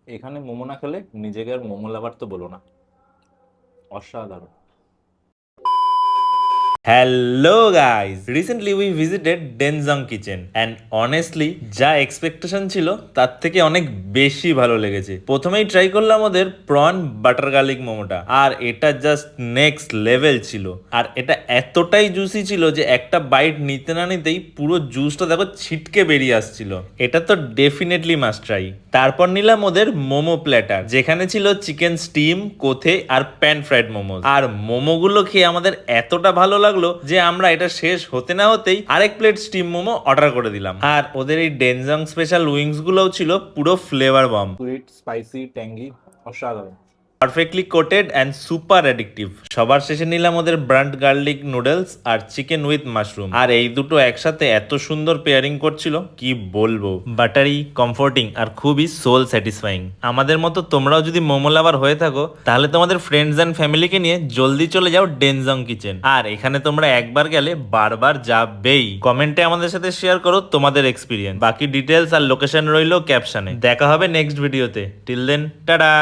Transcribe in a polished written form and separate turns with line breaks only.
এখানে মোমো না খেলে নিজেকে আর মোমো লাভার তো বলো না। অসাধারণ।
Hello guys! Recently we visited Denzang Kitchen and honestly যা এক্সপেকটেশন ছিল তার থেকে অনেক বেশি ভালো লেগেছে। প্রথমেই ট্রাই করলাম ওদের প্রন বাটার গার্লিক মোমোটা, আর এটা জাস্ট নেক্সট লেভেল ছিল। আর এটা এতটাই জুসি ছিল যে একটা বাইট নিতে না নিতেই পুরো জুসটা দেখো ছিটকে বেরিয়ে আসছিল। এটা তো ডেফিনেটলি মাস্ট ট্রাই। তারপর নিলাম ওদের মোমো প্ল্যাটার, যেখানে ছিল চিকেন স্টিম, কোথে আর প্যান ফ্রাইড মোমোস। আর মোমোগুলো খেয়ে আমাদের এতটা ভালো লাগলো যে আমরা এটা শেষ হতে না হতেই আরেক প্লেট স্টিম মোমো অর্ডার করে দিলাম। আর ওদের এই ডেনজং স্পেশাল উইংস গুলোও ছিল পুরো flavour bomb,
sweet, spicy, tangy, অসাধারণ।
Perfectly coated and super addictive. সবার শেষে নিলাম ওদের ব্রান্ড গার্লিক নুডলস আর চিকেন উইথ মাশরুম। আর এই দুটো একসাথে এত সুন্দর পেয়ারিং করছিল কি বলবো। বাটারি, কমফোর্টিং আর খুবই সোল স্যাটিসফাইং। আমাদের মতো তোমরাও যদি মোমো লাভার হয়ে থাকো তাহলে তোমাদের ফ্রেন্ডস অ্যান্ড ফ্যামিলিকে নিয়ে জলদি চলে যাও ডেনজং কিচেন। আর এখানে তোমরা একবার গেলে বারবার যাবেই। কমেন্টে আমাদের সাথে শেয়ার করো তোমাদের এক্সপিরিয়েন্স। বাকি ডিটেলস আর লোকেশন রইলো ক্যাপশনে। দেখা হবে নেক্সট ভিডিওতে। Till then, tata.